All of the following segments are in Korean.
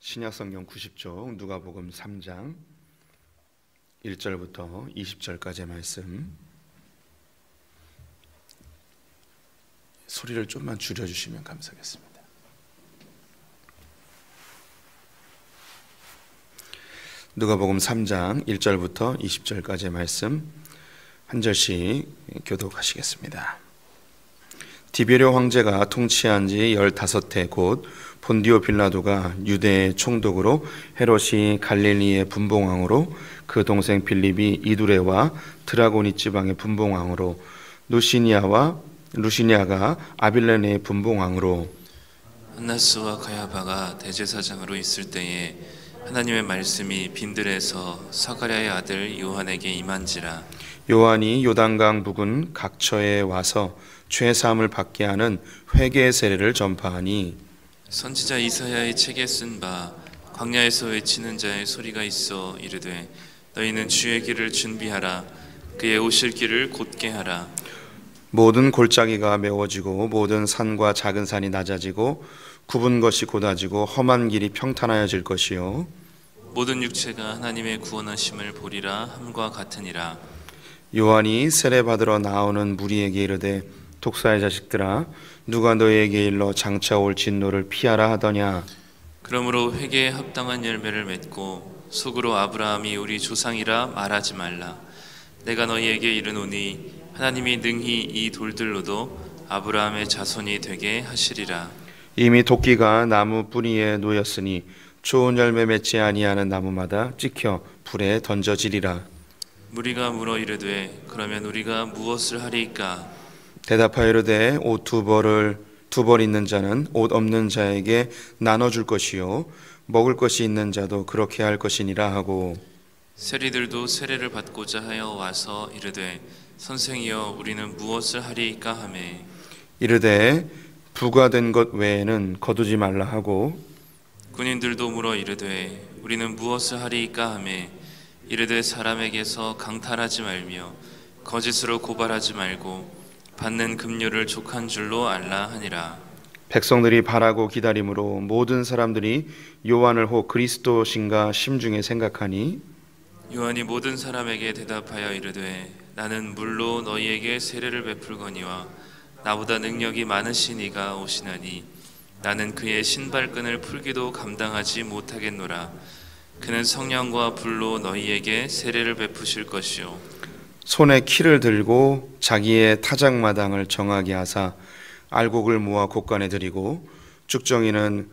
신약성경 90쪽 누가복음 3장 1절부터 20절까지의 말씀, 소리를 좀만 줄여주시면 감사하겠습니다. 누가복음 3장 1절부터 20절까지의 말씀 한 절씩 교독하시겠습니다. 디베레 황제가 통치한 지 15해 곧 본디오 빌라도가 유대의 총독으로, 헤롯이 갈릴리의 분봉왕으로, 그 동생 빌립이 이두레와 드라고니 지방의 분봉왕으로, 루시니아가 아빌레네의 분봉왕으로, 한나스와 가야바가 대제사장으로 있을 때에 하나님의 말씀이 빈들에서 사가랴의 아들 요한에게 임한지라. 요한이 요단강 부근 각처에 와서 죄 사함을 받게 하는 회개의 세례를 전파하니, 선지자 이사야의 책에 쓴 바 광야에서 외치는 자의 소리가 있어 이르되, 너희는 주의 길을 준비하라, 그의 오실 길을 곧게 하라. 모든 골짜기가 메워지고 모든 산과 작은 산이 낮아지고 굽은 것이 곧아지고 험한 길이 평탄하여질 것이요, 모든 육체가 하나님의 구원하심을 보리라 함과 같으니라. 요한이 세례 받으러 나오는 무리에게 이르되, 독사의 자식들아, 누가 너희에게 일러 장차 올 진노를 피하라 하더냐. 그러므로 회개에 합당한 열매를 맺고 속으로 아브라함이 우리 조상이라 말하지 말라. 내가 너희에게 이르노니 하나님이 능히 이 돌들로도 아브라함의 자손이 되게 하시리라. 이미 도끼가 나무 뿌리에 놓였으니 좋은 열매 맺지 아니하는 나무마다 찍혀 불에 던져지리라. 무리가 물어 이르되, 그러면 우리가 무엇을 하리이까? 대답하여 이르되, 옷 두 벌 있는 자는 옷 없는 자에게 나눠줄 것이요, 먹을 것이 있는 자도 그렇게 할 것이니라 하고, 세리들도 세례를 받고자 하여 와서 이르되, 선생이여, 우리는 무엇을 하리이까 하매, 이르되 부가 된 것 외에는 거두지 말라 하고, 군인들도 물어 이르되, 우리는 무엇을 하리이까 하매, 이르되 사람에게서 강탈하지 말며 거짓으로 고발하지 말고 받는 급료를 족한 줄로 알라 하니라. 백성들이 바라고 기다림으로 모든 사람들이 요한을 혹 그리스도신가 심중에 생각하니, 요한이 모든 사람에게 대답하여 이르되, 나는 물로 너희에게 세례를 베풀거니와 나보다 능력이 많으신 이가 오시나니 나는 그의 신발끈을 풀기도 감당하지 못하겠노라. 그는 성령과 불로 너희에게 세례를 베푸실 것이요, 손에 키를 들고 자기의 타작마당을 정하게 하사 알곡을 모아 곳간에 들이고 쭉정이는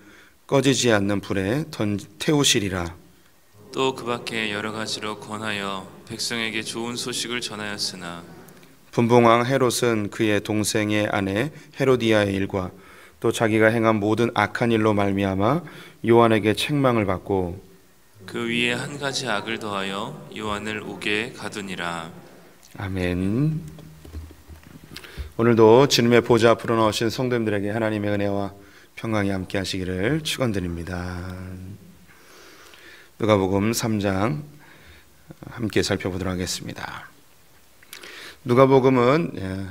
꺼지지 않는 불에 태우시리라. 또 그 밖에 여러 가지로 권하여 백성에게 좋은 소식을 전하였으나, 분봉왕 헤롯은 그의 동생의 아내 헤로디아의 일과 또 자기가 행한 모든 악한 일로 말미암아 요한에게 책망을 받고 그 위에 한 가지 악을 더하여 요한을 옥에 가두니라. 아멘. 오늘도 주님의 보좌 앞으로 나오신 성도님들에게 하나님의 은혜와 평강이 함께 하시기를 축원드립니다. 누가복음 3장 함께 살펴보도록 하겠습니다. 누가복음은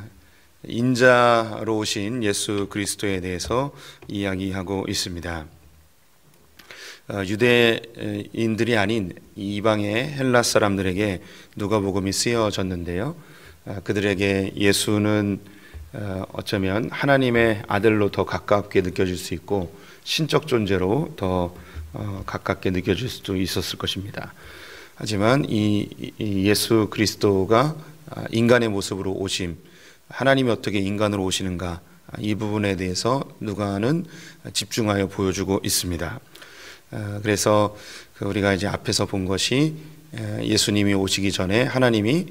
인자로 오신 예수 그리스도에 대해서 이야기하고 있습니다. 유대인들이 아닌 이방의 헬라 사람들에게 누가복음이 쓰여졌는데요, 그들에게 예수는 어쩌면 하나님의 아들로 더 가깝게 느껴질 수 있고 신적 존재로 더 가깝게 느껴질 수도 있었을 것입니다. 하지만 이 예수 그리스도가 인간의 모습으로 오심, 하나님이 어떻게 인간으로 오시는가, 이 부분에 대해서 누가는 집중하여 보여주고 있습니다. 그래서 우리가 이제 앞에서 본 것이 예수님이 오시기 전에 하나님이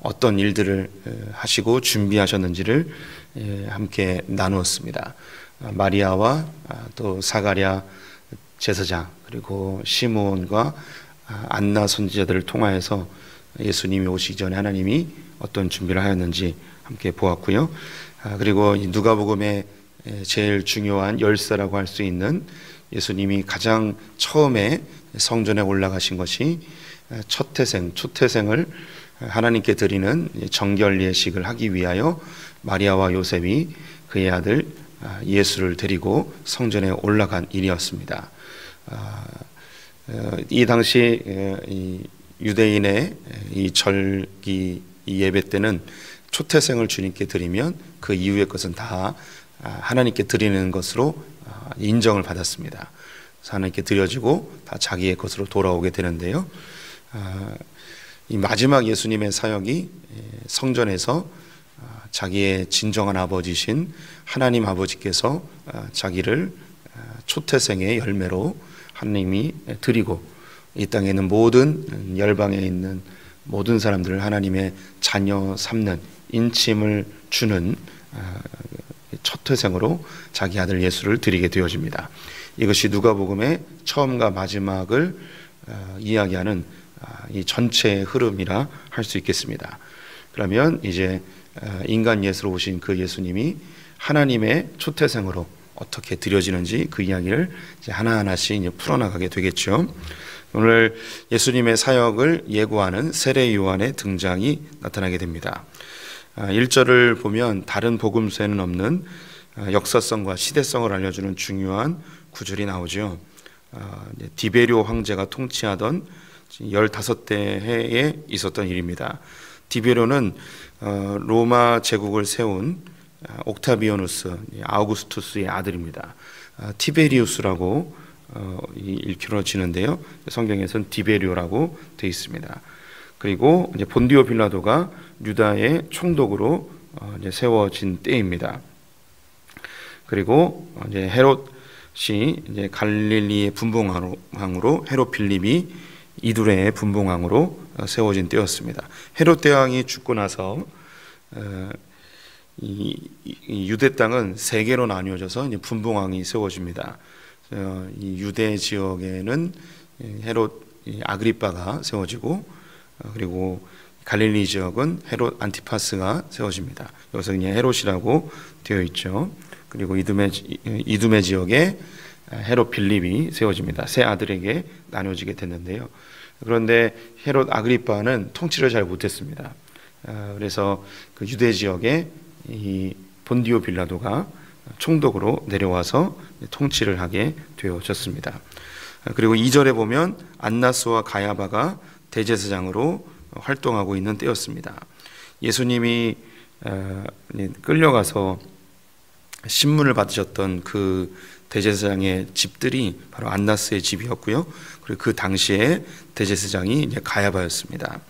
어떤 일들을 하시고 준비하셨는지를 함께 나누었습니다. 마리아와 또 사가랴 제사장, 그리고 시므온과 안나 선지자들을 통하여서 예수님이 오시기 전에 하나님이 어떤 준비를 하였는지 함께 보았고요. 그리고 누가복음의 제일 중요한 열쇠라고 할 수 있는 예수님이 가장 처음에 성전에 올라가신 것이 초태생을 하나님께 드리는 정결 예식을 하기 위하여 마리아와 요셉이 그의 아들 예수를 데리고 성전에 올라간 일이었습니다. 이 당시 이 유대인의 이 절기 이 예배 때는 초태생을 주님께 드리면 그 이후의 것은 다 하나님께 드리는 것으로 인정을 받았습니다. 하나님께 드려지고 다 자기의 것으로 돌아오게 되는데요. 이 마지막 예수님의 사역이 성전에서 자기의 진정한 아버지신 하나님 아버지께서 자기를 초태생의 열매로 하나님이 드리고 이 땅에 있는 모든 열방에 있는 모든 사람들을 하나님의 자녀 삼는 인침을 주는 초태생으로 자기 아들 예수를 드리게 되어집니다. 이것이 누가복음의 처음과 마지막을 이야기하는 이 전체의 흐름이라 할 수 있겠습니다. 그러면 이제 인간 예수로 오신 그 예수님이 하나님의 초태생으로 어떻게 드려지는지 그 이야기를 이제 하나하나씩 이제 풀어나가게 되겠죠. 오늘 예수님의 사역을 예고하는 세례 요한의 등장이 나타나게 됩니다. 1절을 보면 다른 복음서에는 없는 역사성과 시대성을 알려주는 중요한 구절이 나오죠. 디베리오 황제가 통치하던 15대 해에 있었던 일입니다. 디베리오는 로마 제국을 세운 옥타비아누스 아우구스투스의 아들입니다. 티베리우스라고 일컬어지는데요. 성경에서는 디베리오라고 되어 있습니다. 그리고 이제 본디오 빌라도가 유다의 총독으로 이제 세워진 때입니다. 그리고 이제 헤롯이 이제 갈릴리의 분봉왕으로 헤롯 빌립이 이두레의 분봉왕으로 세워진 때였습니다. 헤롯 대왕이 죽고 나서 이 유대 땅은 세 개로 나뉘어져서 이제 분봉왕이 세워집니다. 이 유대 지역에는 헤롯 아그리빠가 세워지고 그리고 갈릴리 지역은 헤롯 안티파스가 세워집니다. 여기서 그냥 헤롯이라고 되어 있죠. 그리고 이두메 지역에 헤롯 빌립이 세워집니다. 세 아들에게 나눠지게 됐는데요. 그런데 헤롯 아그리빠는 통치를 잘 못했습니다. 그래서 그 유대 지역에 이 본디오 빌라도가 총독으로 내려와서 통치를 하게 되어졌습니다. 그리고 2절에 보면 안나스와 가야바가 대제사장으로 활동하고 있는 때였습니다. 예수님이 끌려가서 신문을 받으셨던 그 대제사장의 집들이 바로 안나스의 집이었고요. 그리고 그 당시에 대제사장이 이제 가야바였습니다.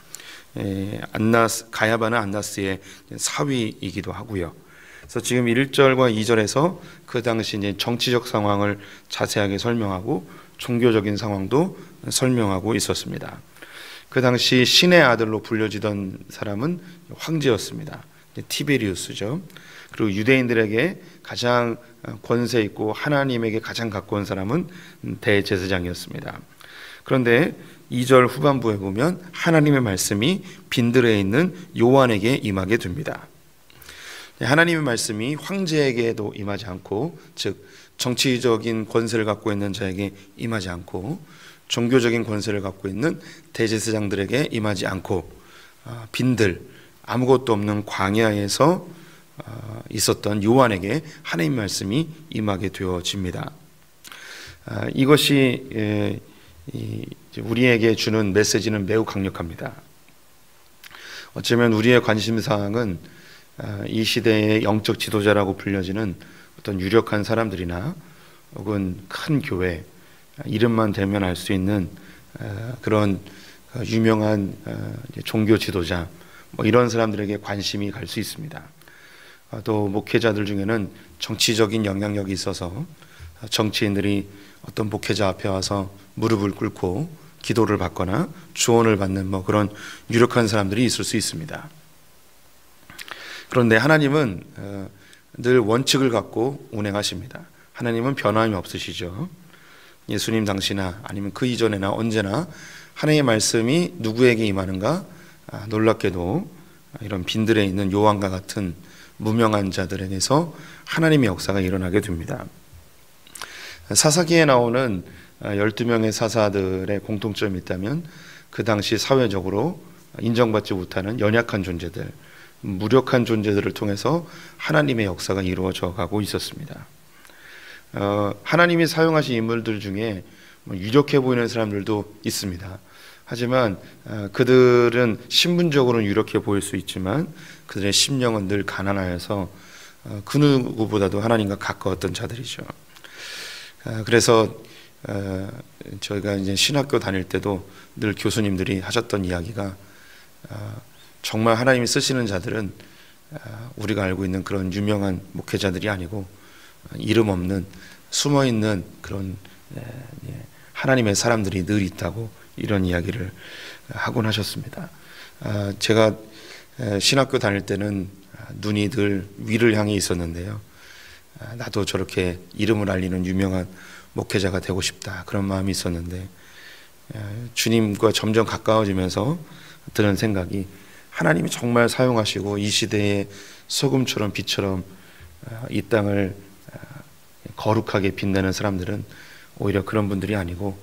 가야바는 안나스의 사위이기도 하고요. 그래서 지금 1절과 2절에서 그 당시 이제 정치적 상황을 자세하게 설명하고 종교적인 상황도 설명하고 있었습니다. 그 당시 신의 아들로 불려지던 사람은 황제였습니다. 티베리우스죠. 그리고 유대인들에게 가장 권세 있고 하나님에게 가장 가까운 사람은 대제사장이었습니다. 그런데 2절 후반부에 보면 하나님의 말씀이 빈들에 있는 요한에게 임하게 됩니다. 하나님의 말씀이 황제에게도 임하지 않고, 즉 정치적인 권세를 갖고 있는 자에게 임하지 않고 종교적인 권세를 갖고 있는 대제사장들에게 임하지 않고 빈들 아무것도 없는 광야에서 있었던 요한에게 하나님 말씀이 임하게 되어집니다. 이것이 우리에게 주는 메시지는 매우 강력합니다. 어쩌면 우리의 관심사항은 이 시대의 영적 지도자라고 불려지는 어떤 유력한 사람들이나 혹은 큰 교회, 이름만 대면 알 수 있는 그런 유명한 종교 지도자, 뭐 이런 사람들에게 관심이 갈 수 있습니다. 또 목회자들 중에는 정치적인 영향력이 있어서 정치인들이 어떤 목회자 앞에 와서 무릎을 꿇고 기도를 받거나 조언을 받는 뭐 그런 유력한 사람들이 있을 수 있습니다. 그런데 하나님은 늘 원칙을 갖고 운행하십니다. 하나님은 변함이 없으시죠. 예수님 당시나 아니면 그 이전에나 언제나 하나님의 말씀이 누구에게 임하는가? 놀랍게도 이런 빈들에 있는 요한과 같은 무명한 자들에게서 하나님의 역사가 일어나게 됩니다. 사사기에 나오는 12명의 사사들의 공통점이 있다면 그 당시 사회적으로 인정받지 못하는 연약한 존재들, 무력한 존재들을 통해서 하나님의 역사가 이루어져 가고 있었습니다. 하나님이 사용하신 인물들 중에 유력해 보이는 사람들도 있습니다. 하지만 그들은 신분적으로는 유력해 보일 수 있지만 그들의 심령은 늘 가난하여서 그 누구보다도 하나님과 가까웠던 자들이죠. 그래서 저희가 이제 신학교 다닐 때도 늘 교수님들이 하셨던 이야기가 정말 하나님이 쓰시는 자들은 우리가 알고 있는 그런 유명한 목회자들이 아니고 이름 없는 숨어 있는 그런 하나님의 사람들이 늘 있다고 이런 이야기를 하곤 하셨습니다. 제가 신학교 다닐 때는 눈이 늘 위를 향해 있었는데요. 나도 저렇게 이름을 알리는 유명한 목회자가 되고 싶다 그런 마음이 있었는데 주님과 점점 가까워지면서 드는 생각이 하나님이 정말 사용하시고 이 시대의 소금처럼 빛처럼 이 땅을 거룩하게 빛내는 사람들은 오히려 그런 분들이 아니고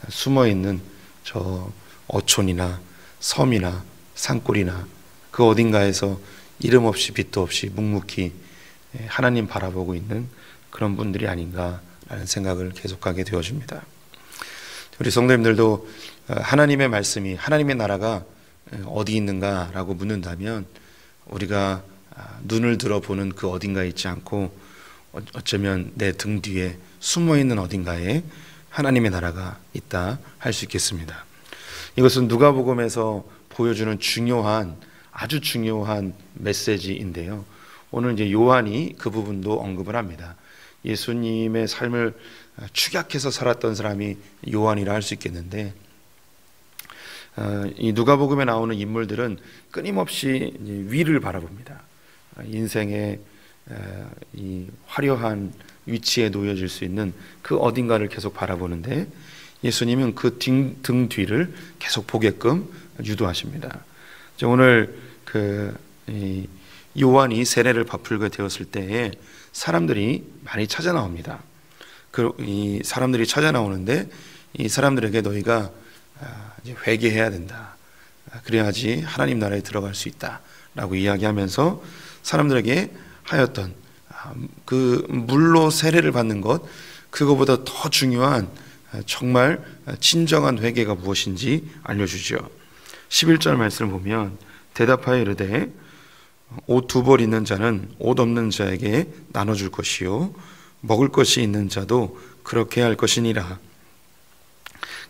숨어있는 저 어촌이나 섬이나 산골이나 그 어딘가에서 이름 없이 빛도 없이 묵묵히 하나님 바라보고 있는 그런 분들이 아닌가라는 생각을 계속하게 되어집니다. 우리 성도님들도 하나님의 말씀이 하나님의 나라가 어디 있는가라고 묻는다면 우리가 눈을 들어보는 그 어딘가에 있지 않고 어쩌면 내 등 뒤에 숨어있는 어딘가에 하나님의 나라가 있다 할 수 있겠습니다. 이것은 누가복음에서 보여주는 아주 중요한 메시지인데요. 오늘 이제 요한이 그 부분도 언급을 합니다. 예수님의 삶을 축약해서 살았던 사람이 요한이라 할 수 있겠는데 이 누가복음에 나오는 인물들은 끊임없이 위를 바라봅니다. 인생의 이 화려한 위치에 놓여질 수 있는 그 어딘가를 계속 바라보는데 예수님은 그 등 뒤를 계속 보게끔 유도하십니다. 오늘 요한이 세례를 베풀게 되었을 때에 사람들이 많이 찾아 나옵니다. 이 사람들이 찾아 나오는데 이 사람들에게 너희가 회개해야 된다. 그래야지 하나님 나라에 들어갈 수 있다라고 이야기하면서 사람들에게 하였던 그 물로 세례를 받는 것 그거보다 더 중요한 정말 진정한 회개가 무엇인지 알려주죠. 11절 말씀을 보면 대답하여 이르되 옷 두 벌 있는 자는 옷 없는 자에게 나눠줄 것이요 먹을 것이 있는 자도 그렇게 할 것이니라.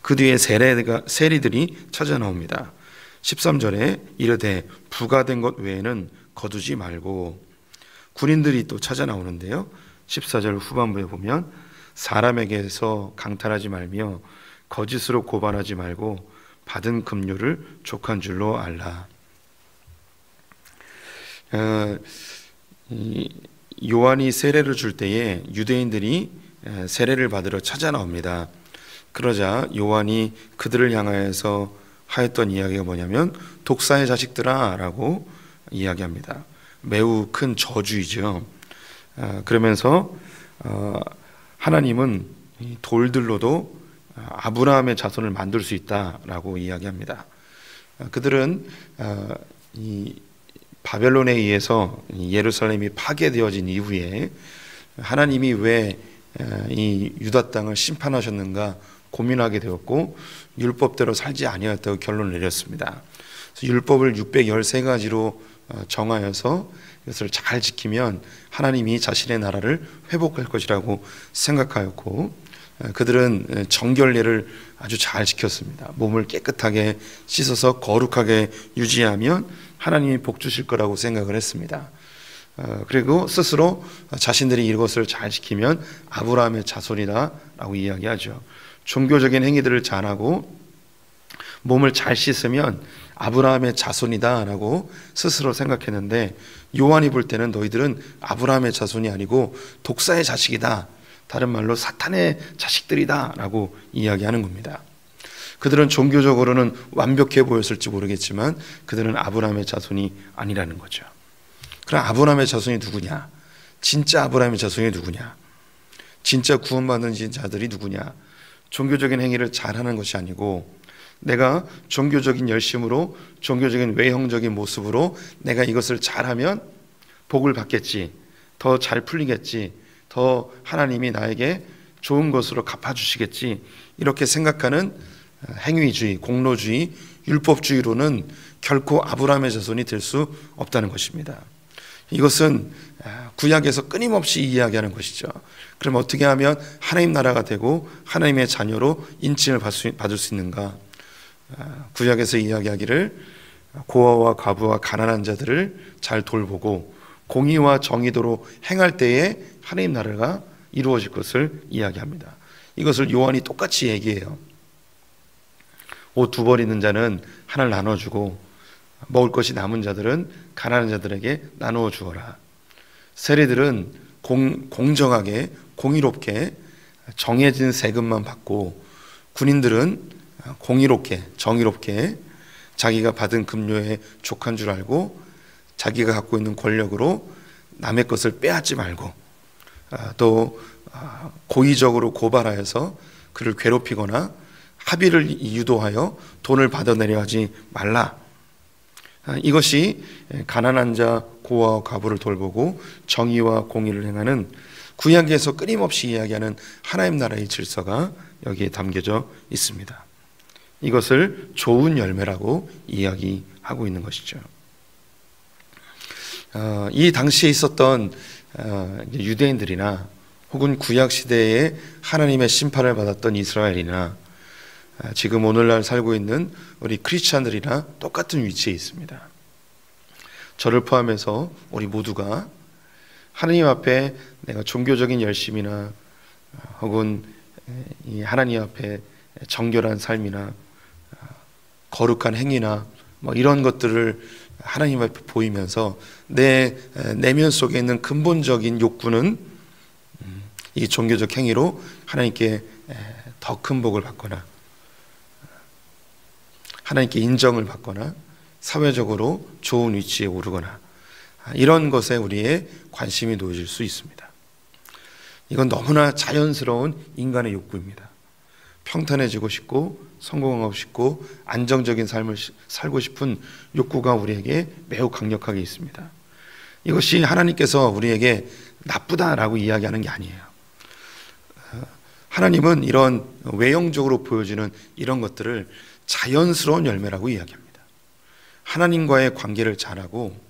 그 뒤에 세리들이 찾아 나옵니다. 13절에 이르되 부가된 것 외에는 거두지 말고 군인들이 또 찾아 나오는데요. 14절 후반부에 보면 사람에게서 강탈하지 말며 거짓으로 고발하지 말고 받은 급료를 족한 줄로 알라. 요한이 세례를 줄 때에 유대인들이 세례를 받으러 찾아 나옵니다. 그러자 요한이 그들을 향하여서 하였던 이야기가 뭐냐면 독사의 자식들아 라고 이야기합니다. 매우 큰 저주이죠. 그러면서 하나님은 돌들로도 아브라함의 자손을 만들 수 있다라고 이야기합니다. 그들은 이 바벨론에 의해서 예루살렘이 파괴되어진 이후에 하나님이 왜 이 유다 땅을 심판하셨는가 고민하게 되었고 율법대로 살지 아니었다고 결론을 내렸습니다. 그래서 율법을 613가지로 정하여서 이것을 잘 지키면 하나님이 자신의 나라를 회복할 것이라고 생각하였고 그들은 정결례를 아주 잘 지켰습니다. 몸을 깨끗하게 씻어서 거룩하게 유지하면 하나님이 복 주실 거라고 생각을 했습니다. 그리고 스스로 자신들이 이것을 잘 지키면 아브라함의 자손이다 라고 이야기하죠. 종교적인 행위들을 잘하고 몸을 잘 씻으면 아브라함의 자손이다 라고 스스로 생각했는데 요한이 볼 때는 너희들은 아브라함의 자손이 아니고 독사의 자식이다, 다른 말로 사탄의 자식들이다 라고 이야기하는 겁니다. 그들은 종교적으로는 완벽해 보였을지 모르겠지만 그들은 아브라함의 자손이 아니라는 거죠. 그럼 아브라함의 자손이 누구냐? 진짜 아브라함의 자손이 누구냐? 진짜 구원받은 자들이 누구냐? 종교적인 행위를 잘하는 것이 아니고 내가 종교적인 열심으로, 종교적인 외형적인 모습으로 내가 이것을 잘하면 복을 받겠지, 더 잘 풀리겠지, 더 하나님이 나에게 좋은 것으로 갚아주시겠지, 이렇게 생각하는 행위주의, 공로주의, 율법주의로는 결코 아브라함의 자손이 될 수 없다는 것입니다. 이것은 구약에서 끊임없이 이야기하는 것이죠. 그럼 어떻게 하면 하나님 나라가 되고 하나님의 자녀로 인칭을 받을 수 있는가? 구약에서 이야기하기를 고아와 과부와 가난한 자들을 잘 돌보고 공의와 정의도로 행할 때에 하나님 나라가 이루어질 것을 이야기합니다. 이것을 요한이 똑같이 얘기해요. 옷 2벌 있는 자는 하나를 나눠주고 먹을 것이 남은 자들은 가난한 자들에게 나누어 주어라. 세리들은 공정하게, 공의롭게 정해진 세금만 받고, 군인들은 공의롭게, 정의롭게 자기가 받은 급료에 족한 줄 알고 자기가 갖고 있는 권력으로 남의 것을 빼앗지 말고, 또 고의적으로 고발하여서 그를 괴롭히거나 합의를 유도하여 돈을 받아내려 하지 말라. 이것이 가난한 자, 고아와 과부를 돌보고 정의와 공의를 행하는 구약에서 끊임없이 이야기하는 하나님 나라의 질서가 여기에 담겨져 있습니다. 이것을 좋은 열매라고 이야기하고 있는 것이죠. 이 당시에 있었던 유대인들이나 혹은 구약 시대에 하나님의 심판을 받았던 이스라엘이나 지금 오늘날 살고 있는 우리 크리스찬들이나 똑같은 위치에 있습니다. 저를 포함해서 우리 모두가 하나님 앞에 내가 종교적인 열심이나 혹은 이 하나님 앞에 정결한 삶이나 거룩한 행위나 뭐 이런 것들을 하나님 앞에 보이면서 내 내면 속에 있는 근본적인 욕구는 이 종교적 행위로 하나님께 더 큰 복을 받거나 하나님께 인정을 받거나 사회적으로 좋은 위치에 오르거나 이런 것에 우리의 관심이 놓여질 수 있습니다. 이건 너무나 자연스러운 인간의 욕구입니다. 평탄해지고 싶고 성공하고 싶고 안정적인 삶을 살고 싶은 욕구가 우리에게 매우 강력하게 있습니다. 이것이 하나님께서 우리에게 나쁘다라고 이야기하는 게 아니에요. 하나님은 이런 외형적으로 보여지는 이런 것들을 자연스러운 열매라고 이야기합니다. 하나님과의 관계를 잘하고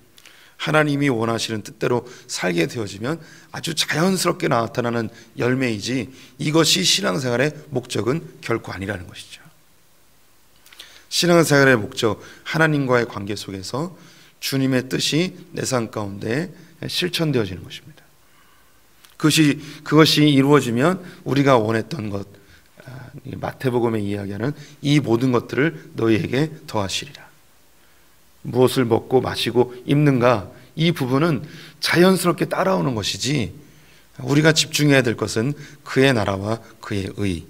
하나님이 원하시는 뜻대로 살게 되어지면 아주 자연스럽게 나타나는 열매이지 이것이 신앙생활의 목적은 결코 아니라는 것이죠. 신앙생활의 목적, 하나님과의 관계 속에서 주님의 뜻이 내 삶 가운데 실천되어지는 것입니다. 그것이 이루어지면 우리가 원했던 것, 마태복음에 이야기하는 이 모든 것들을 너희에게 더하시리라. 무엇을 먹고 마시고 입는가, 이 부분은 자연스럽게 따라오는 것이지 우리가 집중해야 될 것은 그의 나라와 그의 의,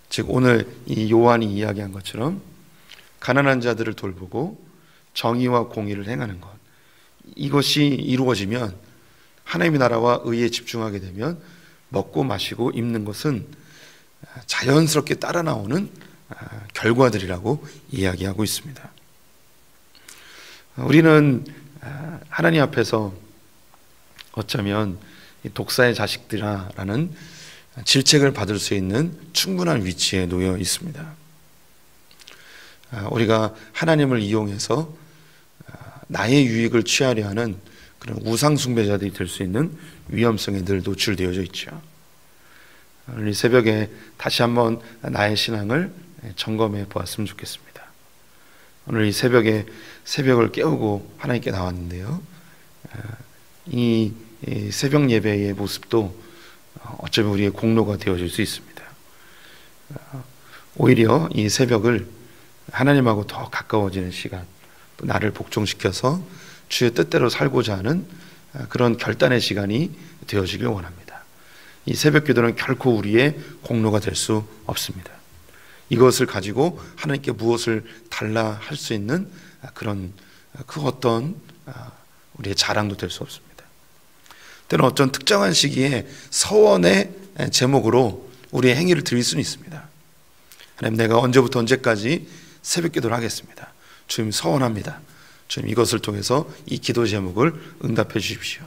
즉 오늘 이 요한이 이야기한 것처럼 가난한 자들을 돌보고 정의와 공의를 행하는 것, 이것이 이루어지면 하나님의 나라와 의에 집중하게 되면 먹고 마시고 입는 것은 자연스럽게 따라 나오는 결과들이라고 이야기하고 있습니다. 우리는 하나님 앞에서 어쩌면 독사의 자식들아라는 질책을 받을 수 있는 충분한 위치에 놓여 있습니다. 우리가 하나님을 이용해서 나의 유익을 취하려 하는 그런 우상 숭배자들이 될 수 있는 위험성에 늘 노출되어져 있죠. 오늘 이 새벽에 다시 한번 나의 신앙을 점검해 보았으면 좋겠습니다. 오늘 이 새벽에 새벽을 깨우고 하나님께 나왔는데요. 이 새벽 예배의 모습도 어쩌면 우리의 공로가 되어질 수 있습니다. 오히려 이 새벽을 하나님하고 더 가까워지는 시간, 또 나를 복종시켜서 주의 뜻대로 살고자 하는 그런 결단의 시간이 되어지길 원합니다. 이 새벽 기도는 결코 우리의 공로가 될 수 없습니다. 이것을 가지고 하나님께 무엇을 달라 할 수 있는 그런 그 어떤 우리의 자랑도 될 수 없습니다. 때는 어떤 특정한 시기에 서원의 제목으로 우리의 행위를 드릴 수는 있습니다. 하나님, 내가 언제부터 언제까지 새벽기도를 하겠습니다. 주님 서원합니다. 주님 이것을 통해서 이 기도 제목을 응답해 주십시오.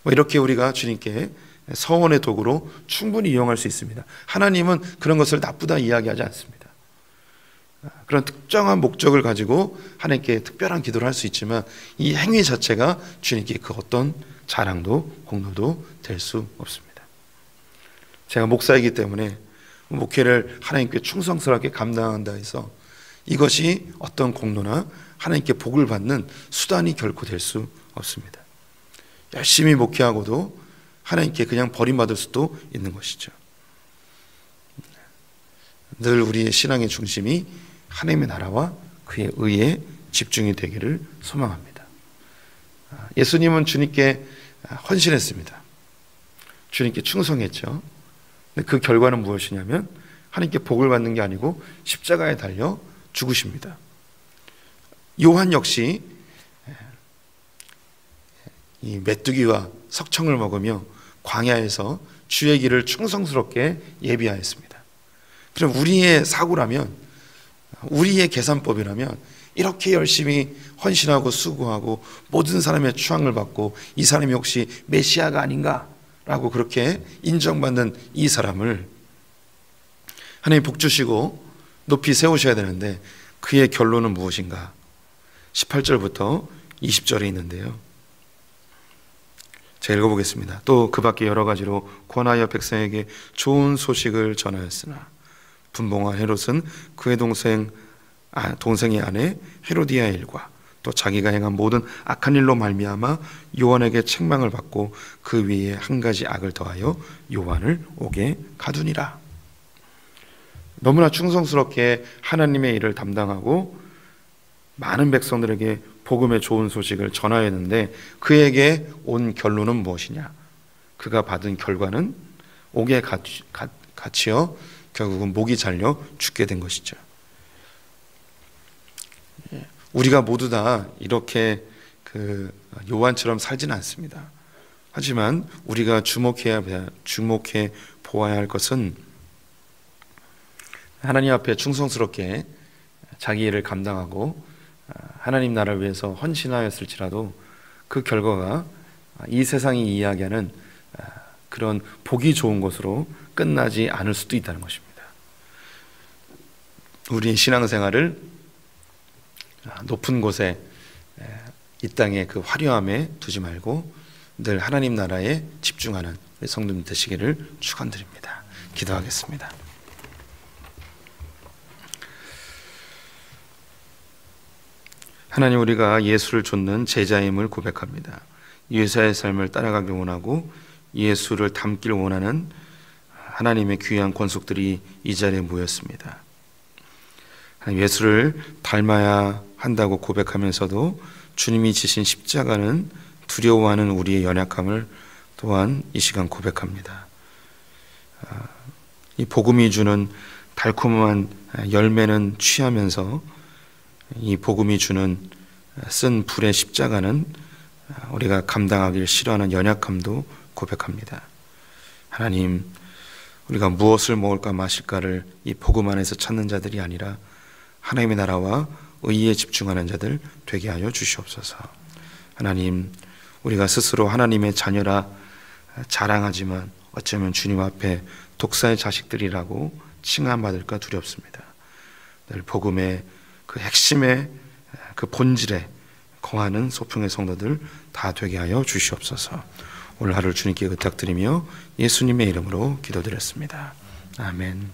뭐 이렇게 우리가 주님께 서원의 도구로 충분히 이용할 수 있습니다. 하나님은 그런 것을 나쁘다 이야기하지 않습니다. 그런 특정한 목적을 가지고 하나님께 특별한 기도를 할 수 있지만 이 행위 자체가 주님께 그 어떤 자랑도 공로도 될 수 없습니다. 제가 목사이기 때문에 목회를 하나님께 충성스럽게 감당한다 해서 이것이 어떤 공로나 하나님께 복을 받는 수단이 결코 될 수 없습니다. 열심히 목회하고도 하나님께 그냥 버림받을 수도 있는 것이죠. 늘 우리의 신앙의 중심이 하나님의 나라와 그의 의에 집중이 되기를 소망합니다. 예수님은 주님께 헌신했습니다. 주님께 충성했죠. 근데 그 결과는 무엇이냐면 하나님께 복을 받는 게 아니고 십자가에 달려 죽으십니다. 요한 역시 이 메뚜기와 석청을 먹으며 광야에서 주의 길을 충성스럽게 예비하였습니다. 그럼 우리의 사고라면, 우리의 계산법이라면 이렇게 열심히 헌신하고 수고하고 모든 사람의 추앙을 받고 이 사람이 혹시 메시아가 아닌가라고 그렇게 인정받는 이 사람을 하나님 복 주시고 높이 세우셔야 되는데 그의 결론은 무엇인가? 18절부터 20절에 있는데요. 제가 읽어보겠습니다. 또 그 밖에 여러 가지로 권하여 백성에게 좋은 소식을 전하였으나 분봉한 헤롯은 그의 동생의 아내 헤로디아의 일과 또 자기가 행한 모든 악한 일로 말미암아 요한에게 책망을 받고 그 위에 한 가지 악을 더하여 요한을 옥에 가두니라. 너무나 충성스럽게 하나님의 일을 담당하고 많은 백성들에게 복음의 좋은 소식을 전하였는데 그에게 온 결론은 무엇이냐? 그가 받은 결과는 옥에 갇혀 결국은 목이 잘려 죽게 된 것이죠. 우리가 모두 다 이렇게 요한처럼 살지는 않습니다. 하지만 우리가 주목해 보아야 할 것은 하나님 앞에 충성스럽게 자기 일을 감당하고 하나님 나라를 위해서 헌신하였을지라도 그 결과가 이 세상이 이야기하는 그런 보기 좋은 것으로 끝나지 않을 수도 있다는 것입니다. 우리의 신앙생활을 높은 곳에 이 땅의 그 화려함에 두지 말고 늘 하나님 나라에 집중하는 성도님 되시기를 축원드립니다. 기도하겠습니다. 하나님, 우리가 예수를 좇는 제자임을 고백합니다. 예수의 삶을 따라가길 원하고 예수를 닮길 원하는 하나님의 귀한 권속들이 이 자리에 모였습니다. 예수를 닮아야 한다고 고백하면서도 주님이 지신 십자가는 두려워하는 우리의 연약함을 또한 이 시간 고백합니다. 이 복음이 주는 달콤한 열매는 취하면서 이 복음이 주는 쓴 불의 십자가는 우리가 감당하기를 싫어하는 연약함도 고백합니다. 하나님, 우리가 무엇을 먹을까 마실까를 이 복음 안에서 찾는 자들이 아니라 하나님의 나라와 의에 집중하는 자들 되게 하여 주시옵소서. 하나님, 우리가 스스로 하나님의 자녀라 자랑하지만 어쩌면 주님 앞에 독사의 자식들이라고 칭함받을까 두렵습니다. 늘 복음의 그 핵심의 그 본질에 거하는 소풍의 성도들 다 되게 하여 주시옵소서. 오늘 하루를 주님께 부탁드리며 예수님의 이름으로 기도드렸습니다. 아멘.